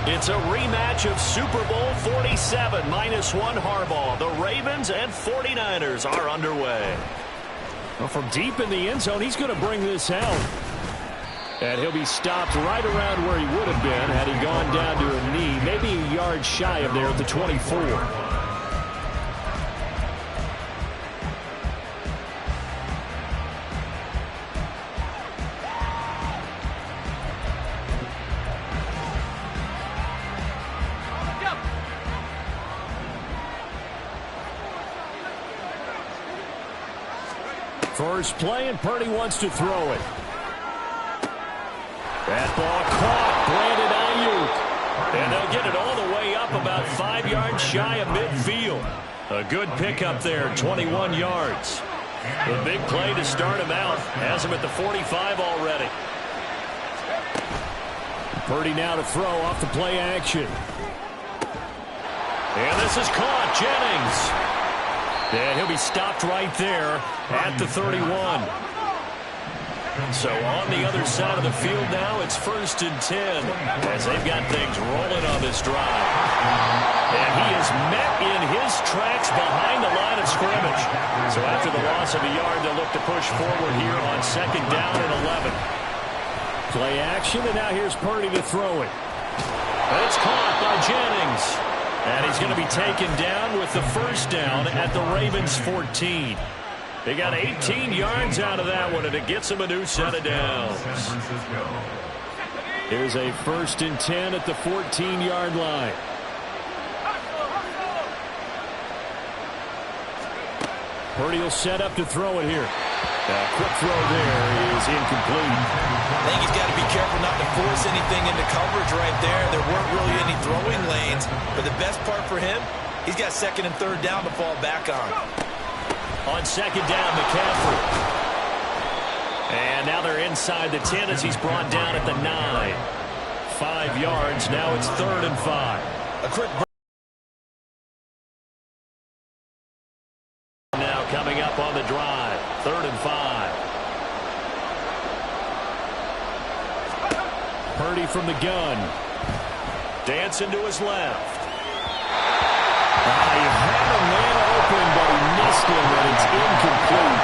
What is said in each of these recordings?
It's a rematch of Super Bowl 47, -1 Harbaugh. The Ravens and 49ers are underway. Well, from deep in the end zone, he's going to bring this out. And he'll be stopped right around where he would have been had he gone down to a knee, maybe a yard shy of there at the 24. First play, and Purdy wants to throw it. That ball caught. Brandon Ayuk. And they'll get it all the way up about 5 yards shy of midfield. A good pickup there, 21 yards. The big play to start him out. Has him at the 45 already. Purdy now to throw off the play action. And this is caught. Jennings. And he'll be stopped right there at the 31. So on the other side of the field now, it's 1st and 10 as they've got things rolling on this drive. And he is met in his tracks behind the line of scrimmage. So after the loss of a yard, they'll look to push forward here on 2nd down and 11. Play action, and now here's Purdy to throw it. It's caught by Jennings. And he's going to be taken down with the 1st down at the Ravens' 14. They got 18 yards out of that one, and it gets them a new set of downs. Here's a 1st and 10 at the 14-yard line. Purdy will set up to throw it here. A quick throw there is incomplete. I think he's got to be careful not to force anything into coverage right there. There weren't really any throwing lanes, but the best part for him, he's got 2nd and 3rd down to fall back on. On 2nd down, McCaffrey. And now they're inside the 10 as he's brought down at the 9. 5 yards. Now it's 3rd and 5. A quick break. Now coming up on the drive. 3rd and 5. Purdy from the gun. Dancing to his left. He had a man open, but he missed him, and it's incomplete.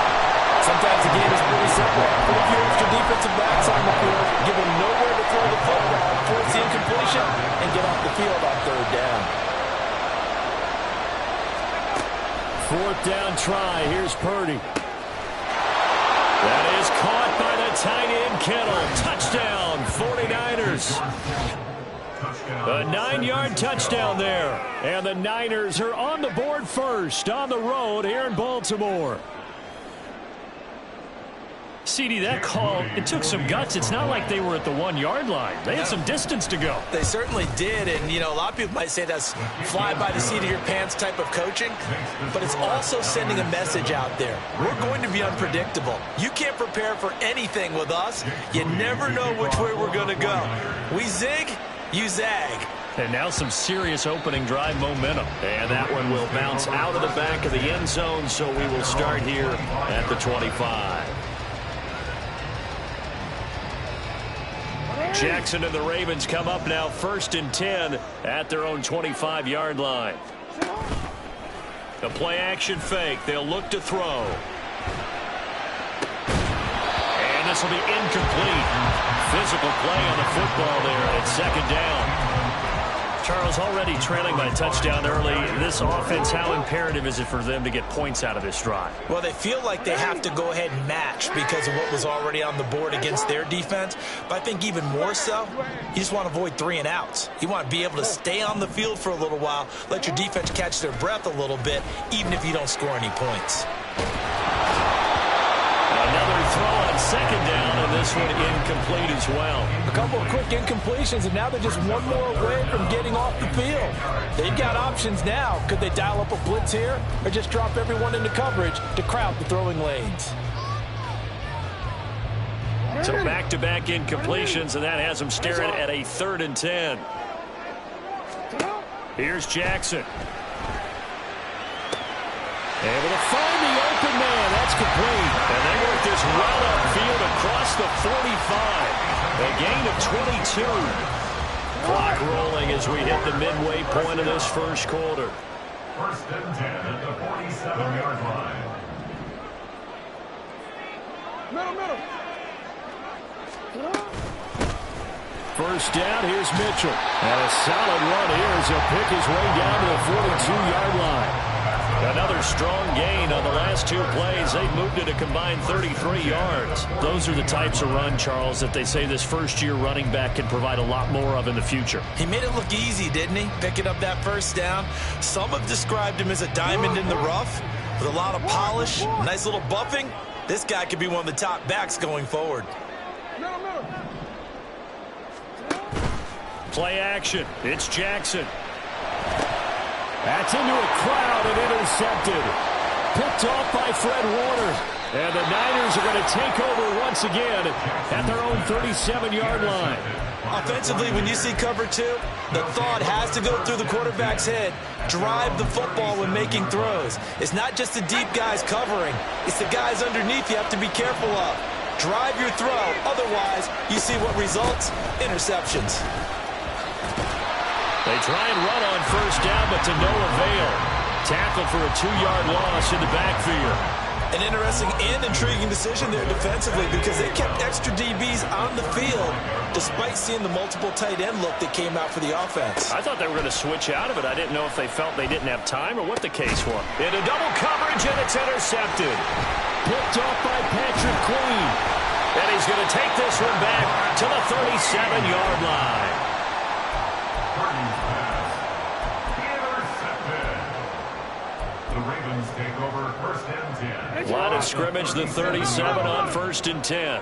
Sometimes the game is pretty simple. Put a few extra defensive backs on the field, give them nowhere to throw the football, force the incompletion, and get off the field on 3rd down. 4th down try. Here's Purdy. That is caught by the tight end, Kittle. Touchdown, 49ers. A 9-yard touchdown there. And the Niners are on the board first on the road here in Baltimore. CD, that call, it took some guts. It's not like they were at the 1-yard line. They had some distance to go. They certainly did, and, you know, a lot of people might say that's fly by the seat of your pants type of coaching, but it's also sending a message out there. We're going to be unpredictable. You can't prepare for anything with us. You never know which way we're going to go. We zig, you zag. And now some serious opening drive momentum. And that one will bounce out of the back of the end zone, so we will start here at the 25. Jackson and the Ravens come up now 1st and 10 at their own 25-yard line. The play action fake. They'll look to throw. And this will be incomplete. Physical play on the football there, and it's 2nd down. Charles, already trailing by a touchdown early. This offense, how imperative is it for them to get points out of this drive? Well, they feel like they have to go ahead and match because of what was already on the board against their defense. But I think even more so, you just want to avoid 3 and outs. You want to be able to stay on the field for a little while, let your defense catch their breath a little bit, even if you don't score any points. Another throw on 2nd down, and this one incomplete as well. A couple of quick incompletions, and now they're just one more away from getting off the field. They've got options now. Could they dial up a blitz here or just drop everyone into coverage to crowd the throwing lanes? So back-to-back incompletions, and that has them staring at a 3rd and 10. Here's Jackson. Able to find the open man. That's complete. And they work this well upfield across the 45. A gain of 22. Clock rolling as we hit the midway point of this first quarter. First and 10 at the 47-yard line. Middle. First down, here's Mitchell. And a solid run here as he'll pick his way down to the 42-yard line. Another strong gain on the last two plays. They've moved it a combined 33 yards. Those are the types of run, Charles, that they say this first-year running back can provide a lot more of in the future. He made it look easy, didn't he? Picking up that first down. Some have described him as a diamond in the rough with a lot of polish, nice little buffing. This guy could be one of the top backs going forward. Play action. It's Jackson. That's into a crowd and intercepted. Picked off by Fred Warner. And the Niners are going to take over once again at their own 37-yard line. Offensively, when you see cover two, the thought has to go through the quarterback's head. Drive the football when making throws. It's not just the deep guys covering. It's the guys underneath you have to be careful of. Drive your throw. Otherwise, you see what results? Interceptions. They try and run on first down, but to no avail. Tackle for a 2-yard loss in the backfield. An interesting and intriguing decision there defensively because they kept extra DBs on the field despite seeing the multiple tight end look that came out for the offense. I thought they were going to switch out of it. I didn't know if they felt they didn't have time or what the case was. Into double coverage, and it's intercepted. Picked off by Patrick Queen. And he's going to take this one back to the 37-yard line. The Ravens take over first and 10. Line of scrimmage, the 37 on first and 10.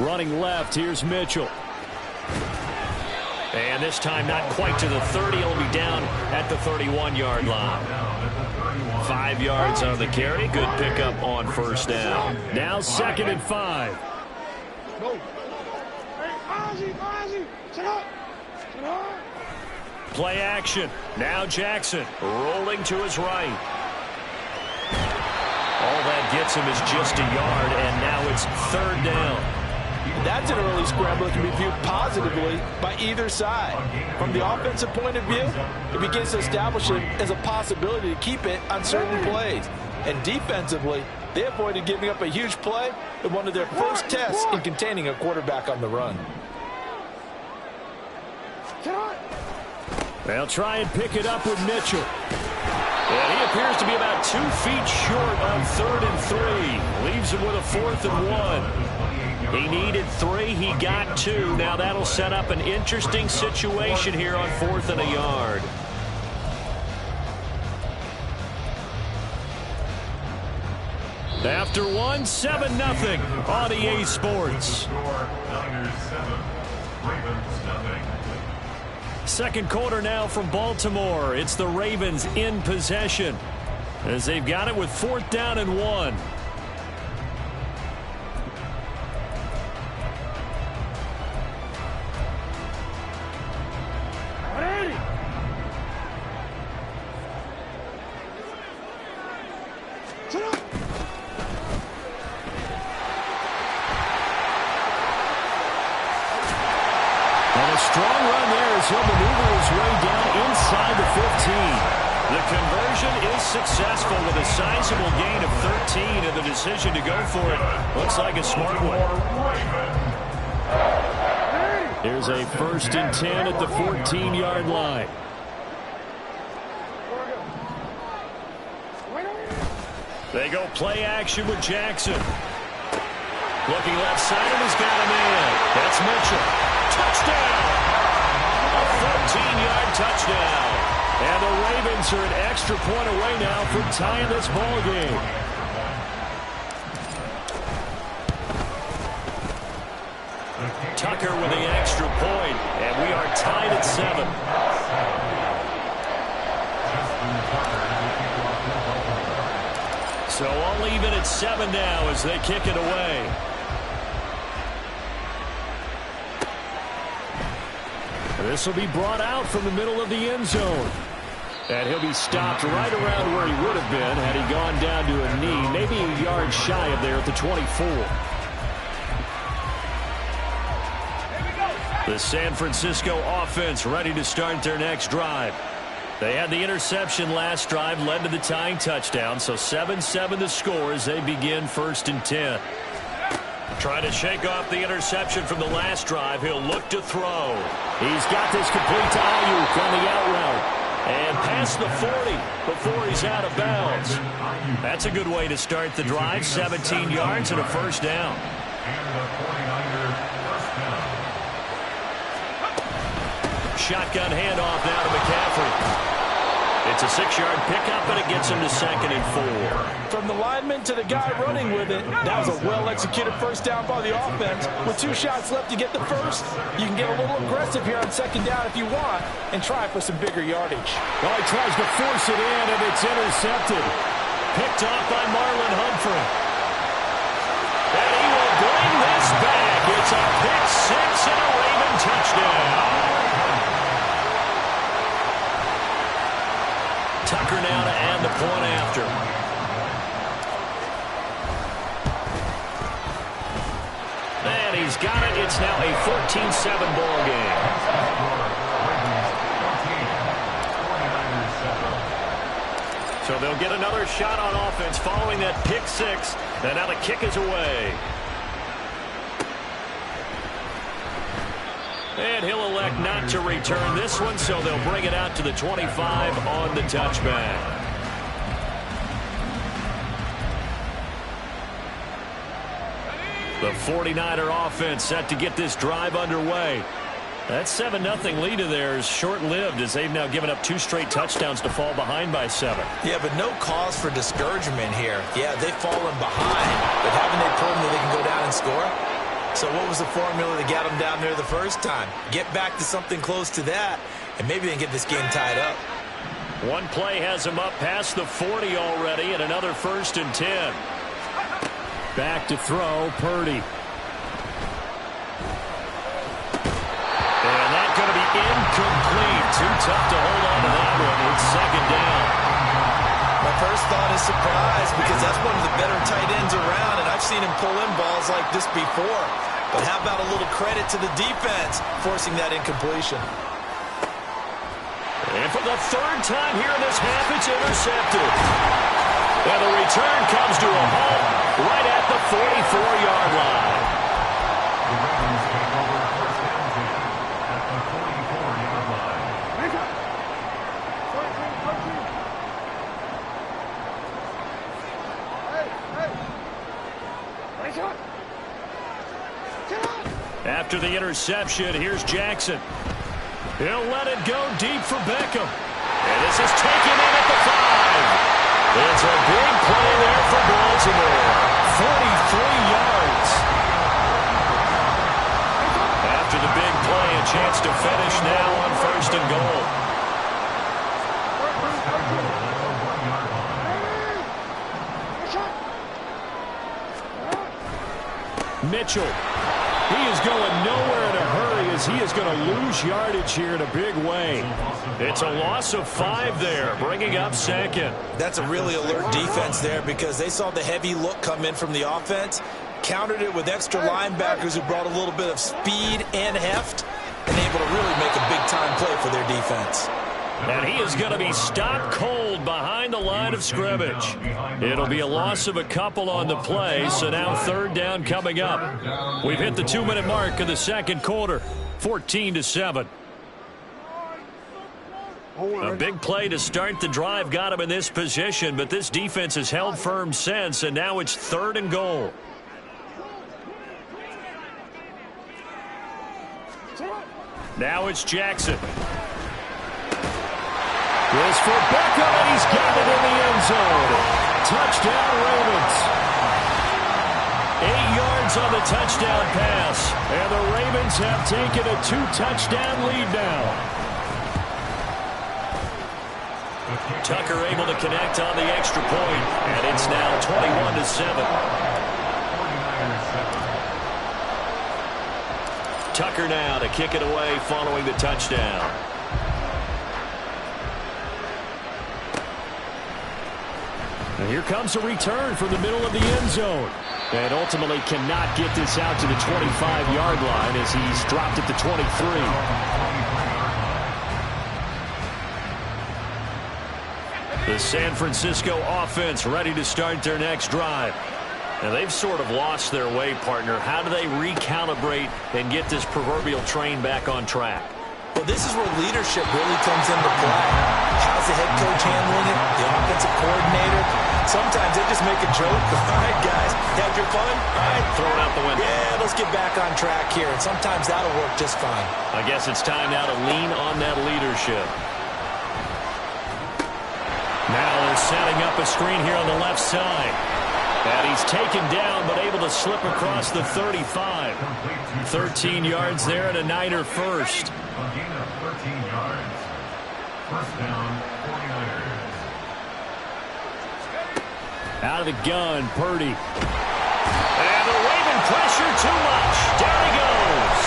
Running left, here's Mitchell. And this time not quite to the 30. He'll be down at the 31-yard line. 5 yards on the carry. Good pickup on first down. Now 2nd and 5. Play action. Now Jackson rolling to his right. All that gets him is just a yard, and now it's 3rd down. That's an early scramble that can be viewed positively by either side. From the offensive point of view, it begins to establish it as a possibility to keep it on certain plays. And defensively, they avoided giving up a huge play in one of their first tests in containing a quarterback on the run. They'll try and pick it up with Mitchell. And he appears to be about 2 feet short on 3rd and 3. Leaves him with a 4th and 1. He needed 3. He got 2. Now that'll set up an interesting situation here on 4th and a yard. After 1, 7-0 on EA Sports. Second quarter now from Baltimore. It's the Ravens in possession as they've got it with 4th down and 1. Strong run there as he'll maneuver his way down inside the 15. The conversion is successful with a sizable gain of 13, and the decision to go for it looks like a smart one. Here's a 1st and 10 at the 14-yard line. They go play action with Jackson. Looking left side, and he's got a man. That's Mitchell. Touchdown! A 14-yard touchdown. And the Ravens are an extra point away now from tying this ball game. Tucker with the extra point, and we are tied at 7. So all even at 7 now as they kick it away. This will be brought out from the middle of the end zone. And he'll be stopped right around where he would have been had he gone down to a knee, maybe a yard shy of there at the 24. The San Francisco offense ready to start their next drive. They had the interception last drive, led to the tying touchdown, so 7-7 the score as they begin 1st and 10. Trying to shake off the interception from the last drive. He'll look to throw. He's got this complete to Ayuk on the out route. And past the 40 before he's out of bounds. That's a good way to start the drive. 17 yards and a first down. Shotgun handoff now to McCaffrey. It's a 6-yard pickup, and it gets him to 2nd and 4. From the lineman to the guy running with it, that was a well-executed first down by the offense. With 2 shots left to get the first, you can get a little aggressive here on 2nd down if you want and try for some bigger yardage. Well, he tries to force it in, and it's intercepted. Picked off by Marlon Humphrey. And he will bring this back. It's a pick 6 and a Raven touchdown. Tucker now to add the point after. And he's got it. It's now a 14-7 ball game. So they'll get another shot on offense following that pick 6. And now the kick is away. And he'll elect not to return this one, so they'll bring it out to the 25 on the touchback. The 49er offense set to get this drive underway. That 7-0 lead of theirs short-lived as they've now given up 2 straight touchdowns to fall behind by 7. Yeah, but no cause for discouragement here. Yeah, they've fallen behind, but haven't they proven that they can go down and score? So what was the formula that got them down there the first time? Get back to something close to that, and maybe they can get this game tied up. One play has them up past the 40 already, and another 1st and 10. Back to throw, Purdy. And that's going to be incomplete. Too tough to hold on to that one. It's 2nd down. My first thought is surprise, because that's one of the better tight ends around, and I've seen him pull in balls like this before. But how about a little credit to the defense forcing that incompletion? And for the 3rd time here in this half, it's intercepted. And the return comes to a halt right at the 44-yard line. The Ravens take over 1st and 10 at the 44-yard line. After the interception, here's Jackson. He'll let it go deep for Beckham. And this is taken in at the 5. It's a big play there for Baltimore. 43 yards. After the big play, a chance to finish now on 1st and goal. Mitchell. He is going nowhere in a hurry as he is going to lose yardage here in a big way. It's a loss of 5 there, bringing up 2nd. That's a really alert defense there because they saw the heavy look come in from the offense, countered it with extra linebackers who brought a little bit of speed and heft, and able to really make a big-time play for their defense. And he is going to be stopped cold behind the line of scrimmage. It'll be a loss of a couple on the play, so now 3rd down coming up. We've hit the 2-minute mark of the 2nd quarter, 14-7. A big play to start the drive got him in this position, but this defense has held firm since, and now it's 3rd and goal. Now it's Jackson. This for Beckham, and he's got it in the end zone. Touchdown, Ravens. 8 yards on the touchdown pass, and the Ravens have taken a 2-touchdown lead now. Tucker able to connect on the extra point, and it's now 21-7. Tucker now to kick it away following the touchdown. And here comes a return from the middle of the end zone. And ultimately cannot get this out to the 25-yard line as he's dropped at the 23. The San Francisco offense ready to start their next drive. And they've sort of lost their way, partner. How do they recalibrate and get this proverbial train back on track? Well, this is where leadership really comes into play. How's the head coach handling it? The offensive coordinator? Sometimes they just make a joke. All right, guys, had your fun? All right, throw it out the window. Yeah, let's get back on track here. And sometimes that'll work just fine. I guess it's time now to lean on that leadership. Now they're setting up a screen here on the left side. And he's taken down, but able to slip across the 35. 13 yards there and a Niner first. A gain of 13 yards. First down, 49ers. Out of the gun, Purdy. And the Raven pressure too much. Down he goes.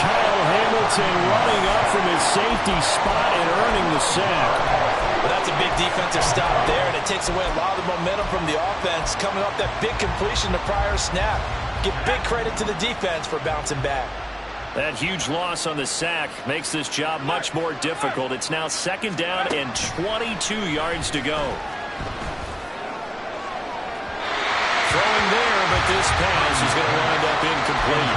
Kyle Hamilton running up from his safety spot and earning the sack. Well, that's a big defensive stop there, and it takes away a lot of the momentum from the offense coming off that big completion the prior snap. Give big credit to the defense for bouncing back. That huge loss on the sack makes this job much more difficult. It's now second down and 22 yards to go. Throwing there, but this pass is going to wind up incomplete.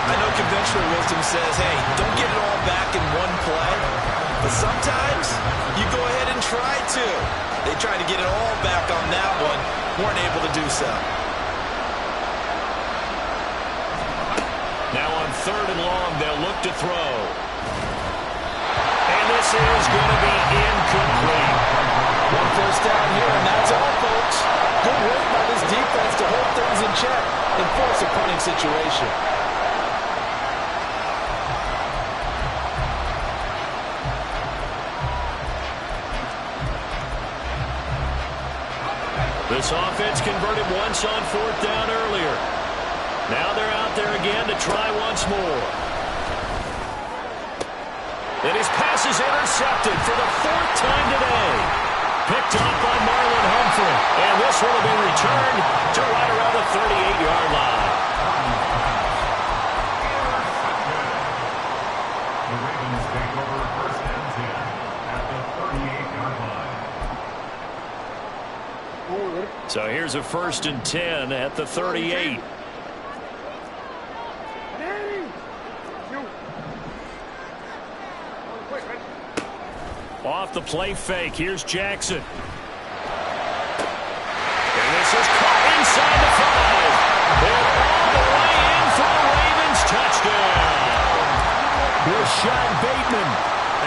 I know conventional wisdom says, hey, don't get it all back in one play. But sometimes you go ahead and try to. They tried to get it all back on that one. Weren't able to do so. Now on third and long, they'll look to throw. And this is going to be incomplete. One first down here, and that's all, folks. Good work by this defense to hold things in check and force a punting situation. This offense converted once on fourth down earlier. Now they're out there again to try once more. And his pass is intercepted for the fourth time today. Picked off by Marlon Humphrey. And this one will be returned to right around the 38-yard line. The Ravens take over first and 10 at the 38-yard line. So here's a first and 10 at the 38. Off the play fake. Here's Jackson. And this is caught inside the 5. And all the way in for the Ravens touchdown. Rashad Bateman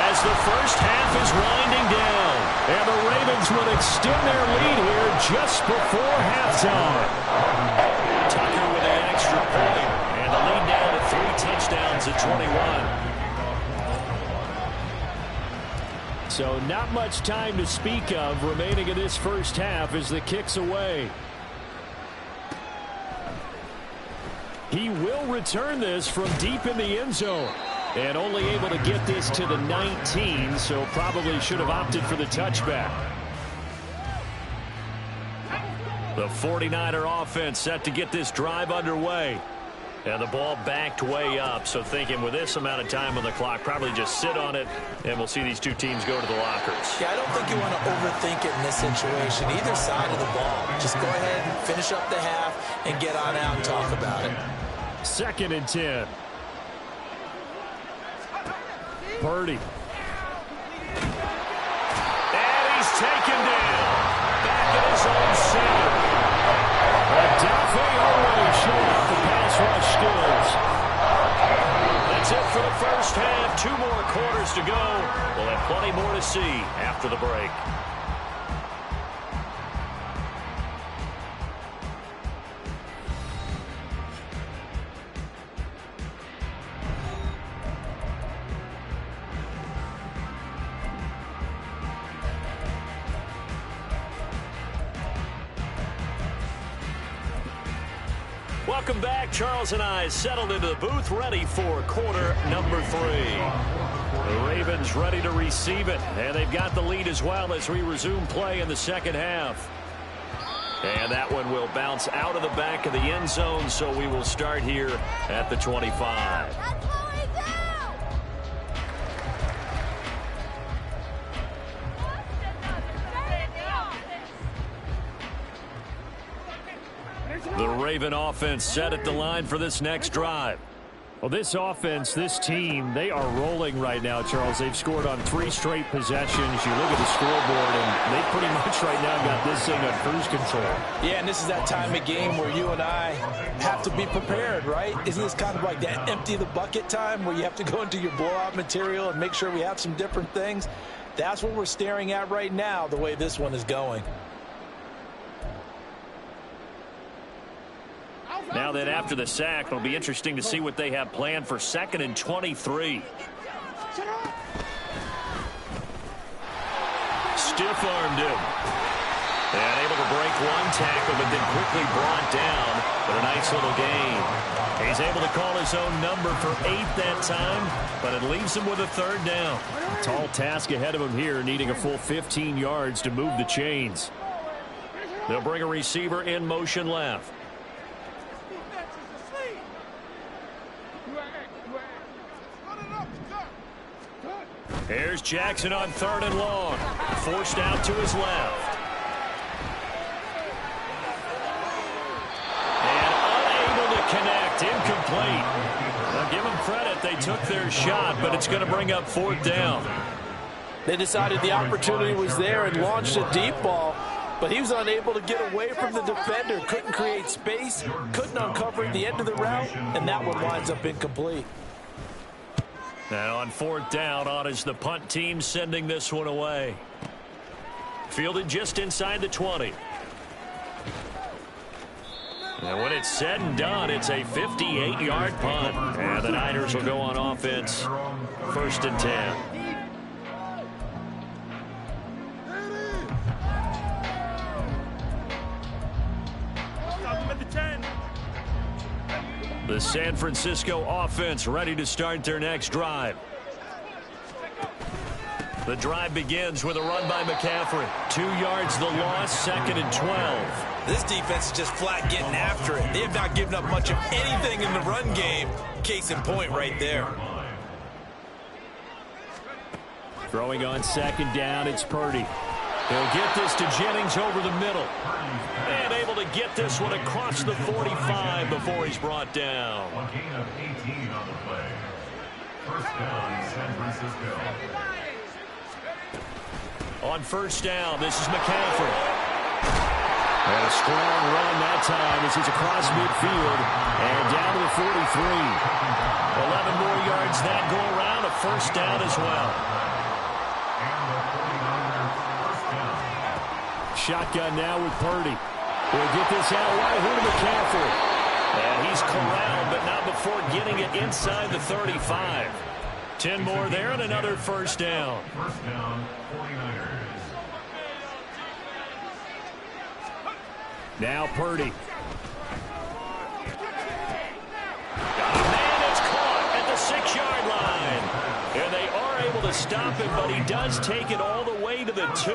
as the first half is winding down. And the Ravens will extend their lead here just before halftime. Tucker with an extra point. And the lead down to 3 touchdowns at 21. So not much time to speak of remaining in this first half as the kick's away. He will return this from deep in the end zone. And only able to get this to the 19, so probably should have opted for the touchback. The 49er offense set to get this drive underway. And the ball backed way up, so thinking with this amount of time on the clock, probably just sit on it, and we'll see these two teams go to the lockers. Yeah, I don't think you want to overthink it in this situation. Either side of the ball. Just go ahead and finish up the half and get on out and talk about it. Second and 10. Purdy. And he's taken down. Back in his own center. Adafe already showing up the pass rush skills. That's it for the first half. 2 more quarters to go. We'll have plenty more to see after the break. Welcome back. Charles and I settled into the booth, ready for quarter number 3. The Ravens ready to receive it, and they've got the lead as well as we resume play in the second half. And that one will bounce out of the back of the end zone, so we will start here at the 25. The Raven offense set at the line for this next drive. Well, this offense, this team, they are rolling right now, Charles. They've scored on 3 straight possessions. You look at the scoreboard, and they pretty much right now got this thing on cruise control. Yeah, and this is that time of game where you and I have to be prepared, right? Isn't this kind of like that empty the bucket time where you have to go into your blowout material and make sure we have some different things? That's what we're staring at right now, the way this one is going. Now that after the sack, it'll be interesting to see what they have planned for 2nd and 23. Stiff-armed him. And able to break one tackle, but then quickly brought down. But a nice little gain. He's able to call his own number for 8 that time, but it leaves him with a 3rd down. Tall task ahead of him here, needing a full 15 yards to move the chains. They'll bring a receiver in motion left. Here's Jackson on 3rd and long. Forced out to his left. And unable to connect. Incomplete. Now give them credit. They took their shot, but it's going to bring up 4th down. They decided the opportunity was there and launched a deep ball, but he was unable to get away from the defender. Couldn't create space, couldn't uncover the end of the route, and that one winds up incomplete. And on 4th down, on is the punt team sending this one away. Fielded just inside the 20. And when it's said and done, it's a 58-yard punt. And the Niners will go on offense. 1st and 10. The San Francisco offense ready to start their next drive. The drive begins with a run by McCaffrey. 2 yards the loss, 2nd and 12. This defense is just flat getting after it. They have not given up much of anything in the run game. Case in point right there. Throwing on 2nd down, it's Purdy. He'll get this to Jennings over the middle. And able to get this one across the 45 before he's brought down. A gain of 18 on the play. 1st down, San Francisco. On 1st down, this is McCaffrey. And a strong run that time as he's across midfield and down to the 43. 11 more yards that go around, a 1st down as well. Shotgun now with Purdy. He'll get this out wide here to McCaffrey. And he's corralled, but not before getting it inside the 35. 10 more there and another 1st down. 1st down, 49ers. Now Purdy. Got a man, it's caught at the 6-yard line. And they are able to stop him, but he does take it all the way to the 2.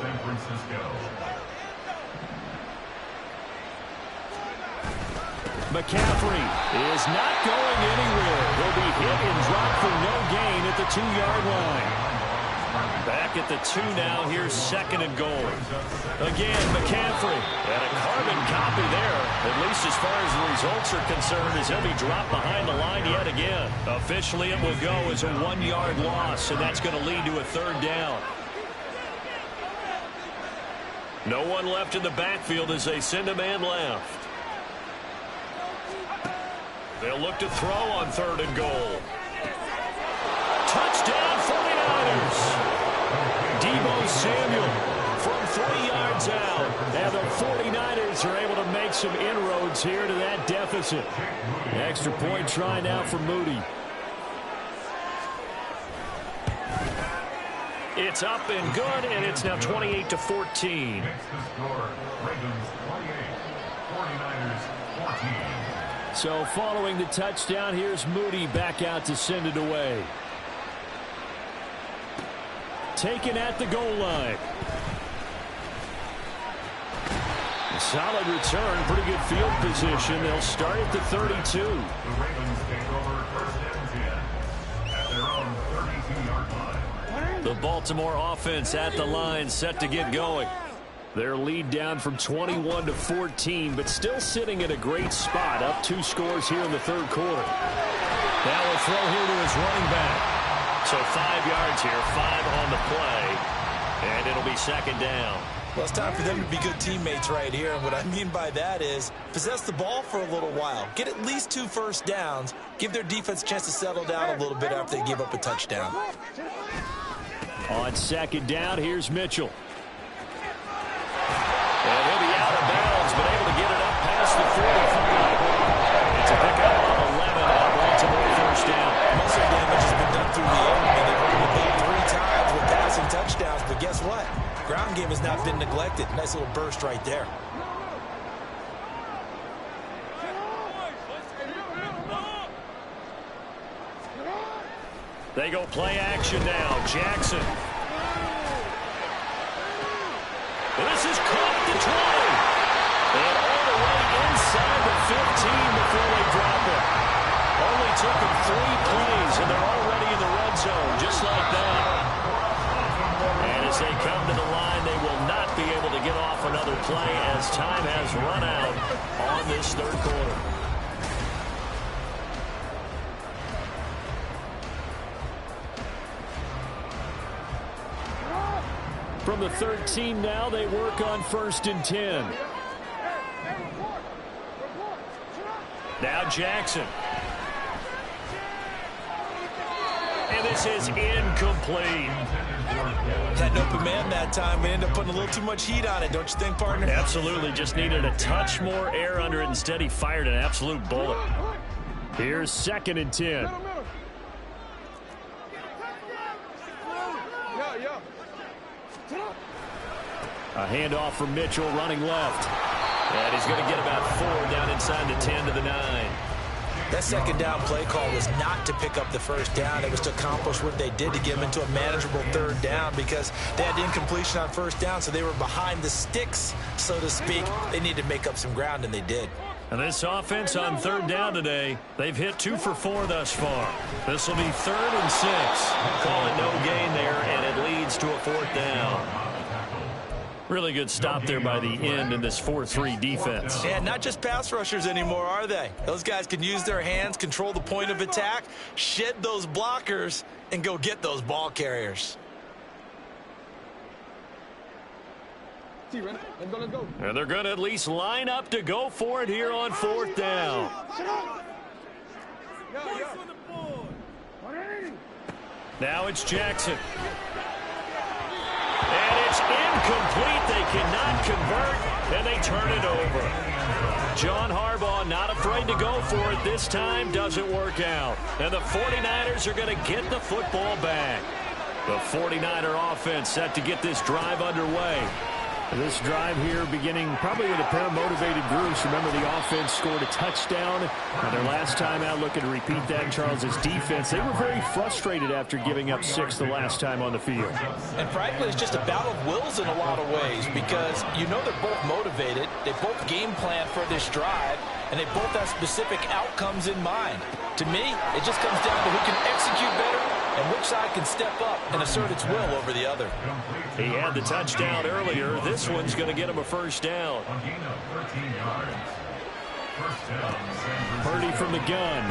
San Francisco. McCaffrey is not going anywhere. He'll be hit and dropped for no gain at the 2-yard line. Back at the 2 now. Here's 2nd and goal. Again, McCaffrey. And a carbon copy there, at least as far as the results are concerned, as he'll be dropped behind the line yet again. Officially, it will go as a 1-yard loss, and that's going to lead to a 3rd down. No one left in the backfield as they send a man left. They'll look to throw on 3rd and goal. Touchdown, 49ers. Deebo Samuel from 3 yards out. And the 49ers are able to make some inroads here to that deficit. Extra point try now for Moody. It's up and good, and it's now 28-14. Makes the score. Ravens 28, 49ers 14. So following the touchdown, here's Moody back out to send it away. Taken at the goal line. Solid return, pretty good field position. They'll start at the 32. The Ravens take over first and 10 at their own 32-yard line. The Baltimore offense at the line, set to get going. Their lead down from 21 to 14, but still sitting at a great spot, up 2 scores here in the third quarter. Now a throw here to his running back. So 5 yards here, 5 on the play, and it'll be second down. Well, it's time for them to be good teammates right here. And what I mean by that is possess the ball for a little while. Get at least 2 first downs. Give their defense a chance to settle down a little bit after they give up a touchdown. On second down, here's Mitchell. And he'll be out of bounds, but able to get it up past the 45. It's a pickup of 11 on Baltimore first down. Muscle damage has been done through the air. I mean, they've run the ball 3 times with passing touchdowns, but guess what? Ground game has not been neglected. Nice little burst right there. They go play action now. Jackson. This is caught at the 20. And all the way inside the 15 before they drop it. Only took them 3 plays, and they're already in the red zone, just like that. And as they come to the line, they will not be able to get off another play as time has run out on this third quarter. From the 13 now, they work on first and 10. Now Jackson. And this is incomplete. Had an open man that time. We ended up putting a little too much heat on it, don't you think, partner? Absolutely. Just needed a touch more air under it. Instead, he fired an absolute bullet. Here's second and 10. A handoff from Mitchell running left. And he's going to get about 4 down inside the 10 to the 9. That second down play call was not to pick up the first down. It was to accomplish what they did to get them into a manageable third down because they had incompletion on first down, so they were behind the sticks, so to speak. They needed to make up some ground, and they did. And this offense on third down today, they've hit 2 for 4 thus far. This will be 3rd and 6. Call it no gain there, and it leads to a 4th down. Really good stop there by the end in this 4-3 defense. Yeah, not just pass rushers anymore, are they? Those guys can use their hands, control the point of attack, shed those blockers, and go get those ball carriers. And they're going to at least line up to go for it here on 4th down. Now it's Jackson. And it's incomplete. They cannot convert, and they turn it over. John Harbaugh not afraid to go for it this time. Doesn't work out. And the 49ers are going to get the football back. The 49er offense set to get this drive underway. This drive here beginning probably with a pair of motivated groups. Remember, the offense scored a touchdown. And their last time out, looking to repeat that, Charles's defense. They were very frustrated after giving up 6 the last time on the field. And frankly, it's just a battle of wills in a lot of ways because you know they're both motivated. They both game plan for this drive, and they both have specific outcomes in mind. To me, it just comes down to who can execute better and which side can step up and assert its will over the other. He had the touchdown earlier. This one's going to get him a first down. Purdy from the gun.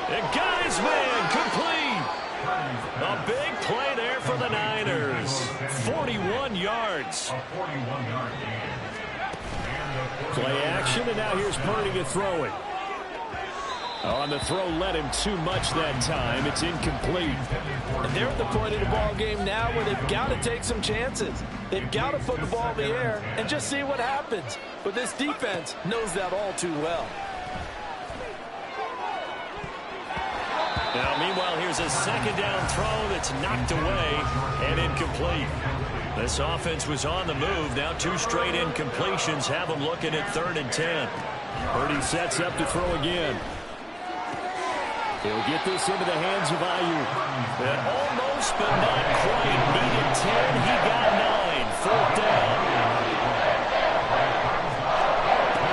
And got his man complete. A big play there for the Niners. 41 yards. Play action, and now here's Purdy to throw it. On the throw, led him too much that time. It's incomplete. And they're at the point of the ball game now where they've got to take some chances. They've got to put the ball in the air and just see what happens. But this defense knows that all too well. Now, meanwhile, here's a second down throw that's knocked away and incomplete. This offense was on the move. Now 2 straight incompletions have them looking at 3rd and 10. Purdy sets up to throw again. He'll get this into the hands of Ayuk. And almost but not quite needed 10. He got 9. 4th down.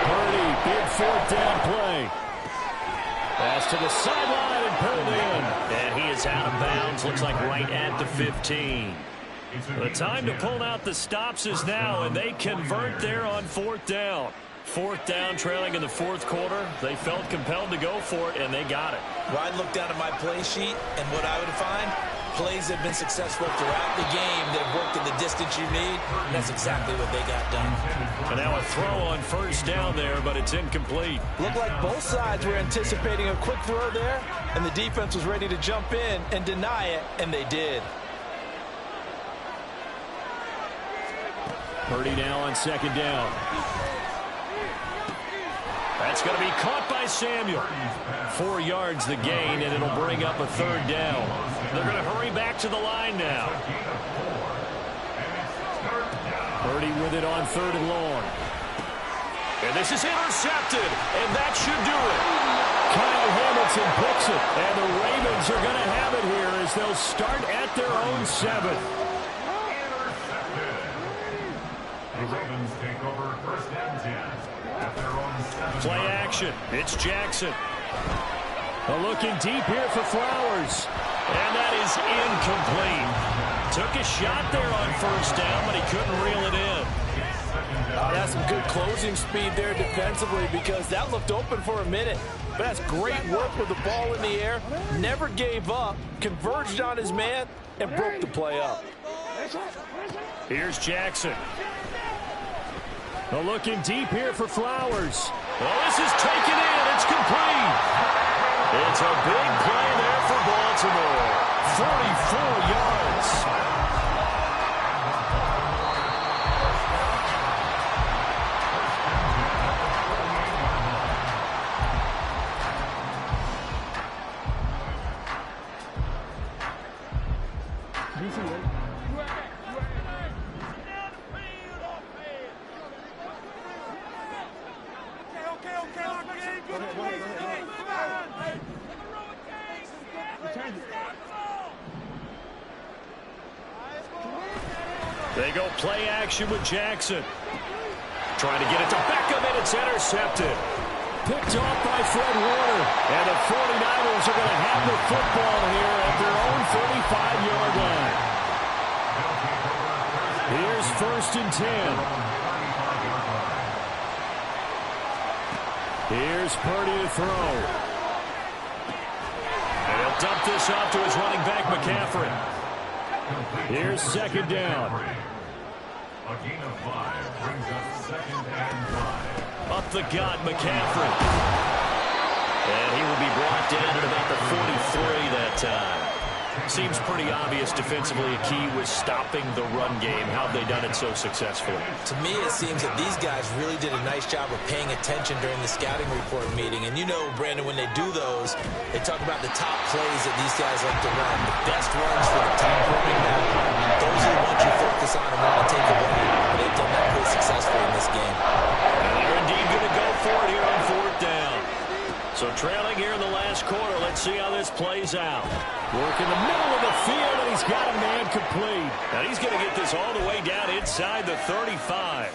Purdy, big 4th down play. Pass to the sideline and pulled in. And he is out of bounds. Looks like right at the 15. The time to pull out the stops is now, and they convert there on 4th down. 4th down, trailing in the 4th quarter. They felt compelled to go for it, and they got it. Well, I'd look down at my play sheet, and what I would find, plays have been successful throughout the game that have worked in the distance you need, and that's exactly what they got done. And now a throw on 1st down there, but it's incomplete. Looked like both sides were anticipating a quick throw there, and the defense was ready to jump in and deny it, and they did. Purdy now on 2nd down. That's going to be caught by Samuel. 4 yards the gain, and it'll bring up a 3rd down. They're going to hurry back to the line now. Purdy with it on 3rd and long. And this is intercepted, and that should do it. Kyle Hamilton picks it, and the Ravens are going to have it here as they'll start at their own 7. The Ravens take over 1st and 10 at their own 7. Play action. It's Jackson. A looking deep here for Flowers. And that is incomplete. Took a shot there on 1st down, but he couldn't reel it in. That's some good closing speed there defensively because that looked open for a minute. But that's great work with the ball in the air. Never gave up, converged on his man, and broke the play up. Here's Jackson. A looking deep here for Flowers. Well, this is taken in. It's complete. It's a big play there for Baltimore. 44 yards. They go play action with Jackson. Trying to get it to Beckham, and it's intercepted. Picked off by Fred Warner. And the 49ers are going to have the football here at their own 35-yard line. Here's 1st and 10. Here's Purdy to throw. And he'll dump this off to his running back, McCaffrey. Here's 2nd down. A gain of 5 brings us 2nd and 5. Up the gut, McCaffrey. And he will be brought down at about the 43 that time. Seems pretty obvious defensively a key was stopping the run game. How have they done it so successfully? To me, it seems that these guys really did a nice job of paying attention during the scouting report meeting. And you know, Brandon, when they do those, they talk about the top plays that these guys like to run. The best runs for the top running back. Those are the ones you focus on and want to take away. But they've done that pretty successfully in this game. And they're indeed going to go for it here on 4th down. So trailing here in the last quarter, let's see how this plays out. Work in the middle of the field, and he's got a man complete. Now he's going to get this all the way down inside the 35.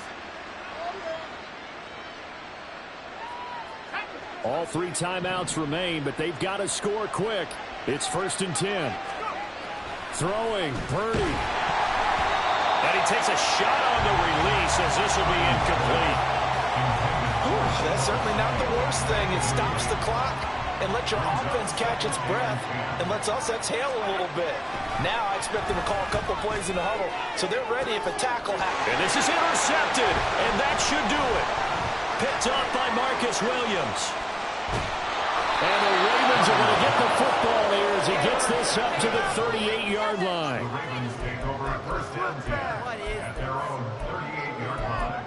All 3 timeouts remain, but they've got to score quick. It's 1st and 10. Throwing, Purdy. And he takes a shot on the release as this will be incomplete. That's certainly not the worst thing. It stops the clock and lets your offense catch its breath and lets us exhale a little bit. Now I expect them to call a couple plays in the huddle so they're ready if a tackle happens. And this is intercepted, and that should do it. Picked off by Marcus Williams. And the Ravens are going to get the football here as he gets this up to the 38-yard line. The Ravens take over at 1st and 10 at their own 38-yard line.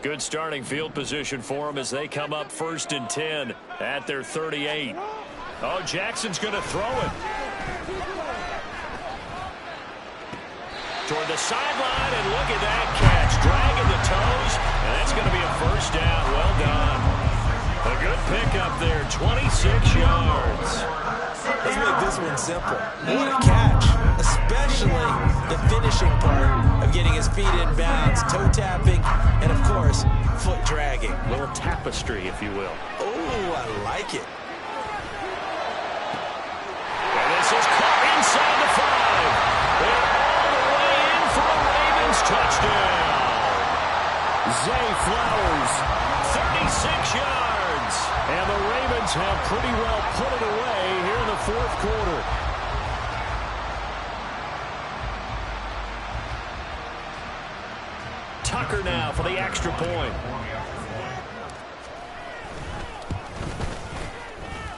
Good starting field position for them as they come up 1st and 10 at their 38. Oh, Jackson's going to throw it. Toward the sideline, and look at that catch. Dragging the toes, and that's going to be a 1st down. Well done. A good pickup there, 26 yards. Let's make this one simple. What a catch, especially the finishing part of getting his feet in bounds, toe tapping, and of course, foot dragging. A little tapestry, if you will. Oh, I like it. And this is caught inside the 5. They're all the way in for a Ravens touchdown. Zay Flowers, 36 yards. And the Ravens have pretty well put it away here in the fourth quarter. Tucker now for the extra point.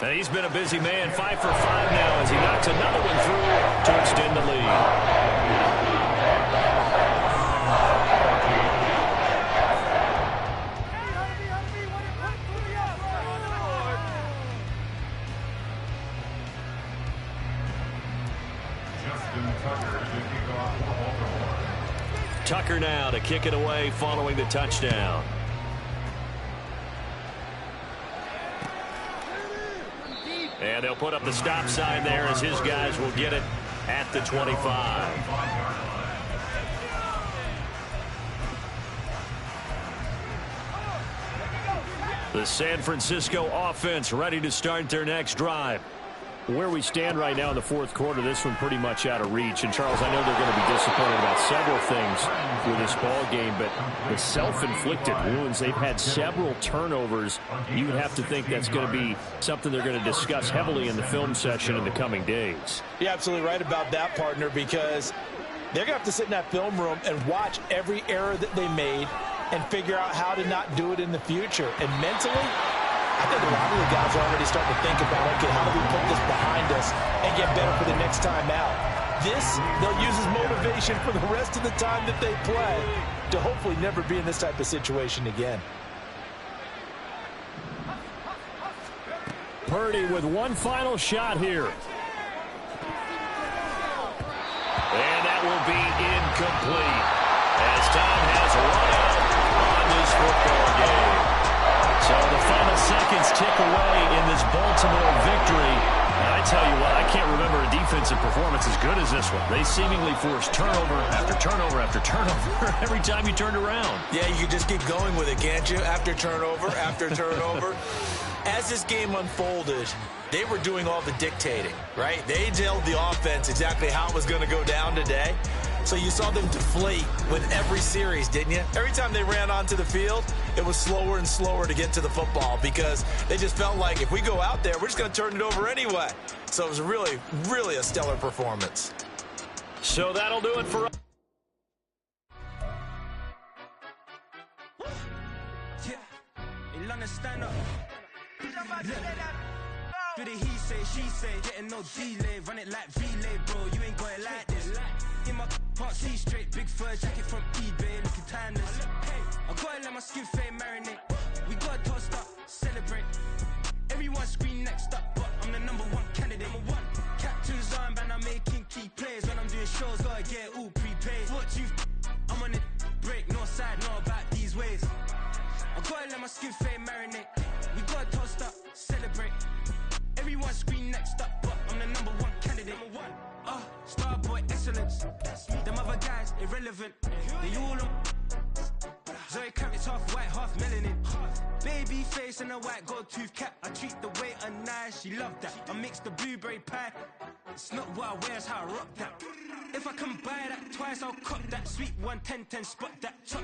And he's been a busy man, 5 for 5 now as he knocks another one through to extend the lead. Tucker now to kick it away following the touchdown. And they'll put up the stop sign there as his guys will get it at the 25. The San Francisco offense ready to start their next drive. Where we stand right now in the fourth quarter, this one pretty much out of reach. And, Charles, I know they're going to be disappointed about several things with this ball game, but the self-inflicted wounds, they've had several turnovers. You would have to think that's going to be something they're going to discuss heavily in the film session in the coming days. You're absolutely right about that, partner, because they're going to have to sit in that film room and watch every error that they made and figure out how to not do it in the future. And mentally, I think a lot of the guys are already starting to think about, okay, how do we put this behind us and get better for the next time out? This, they'll use as motivation for the rest of the time that they play to hopefully never be in this type of situation again. Purdy with one final shot here. And that will be incomplete as time has run out on this football game. So the final seconds tick away in this Baltimore victory. And I tell you what, I can't remember a defensive performance as good as this one. They seemingly forced turnover after turnover after turnover every time you turned around. Yeah, you can just keep going with it, can't you? After turnover, after turnover. As this game unfolded, they were doing all the dictating, right? They told the offense exactly how it was going to go down today. So you saw them deflate with every series, didn't you? Every time they ran onto the field, it was slower and slower to get to the football because they just felt like if we go out there, we're just going to turn it over anyway. So it was really, really a stellar performance. So that'll do it for us. Do the he say, she say, getting no delay, run it like relay, bro, you ain't got it like this. In my can't see straight, big fur jacket from eBay, looking timeless. I gotta let my skin fade marinate, we gotta toast up, celebrate. Everyone scream next up, but I'm the #1 candidate. Captain's armband, I'm making key plays. When I'm doing shows, gotta get all prepaid. What you I'm on it, break, no side, no about these ways. I gotta let my skin fade marinate, we gotta toast up, celebrate. Everyone scream next up, but I'm the #1 candidate. Starboy excellence. Them other guys irrelevant. They all on. Zoe Kravitz half white, half melanin. Baby face and a white gold tooth cap. I treat the waiter nice, she loved that. I mix the blueberry pie. It's not what I wear, it's how I rock that. If I can buy that twice, I'll cop that. Sweet 110, spot that chop.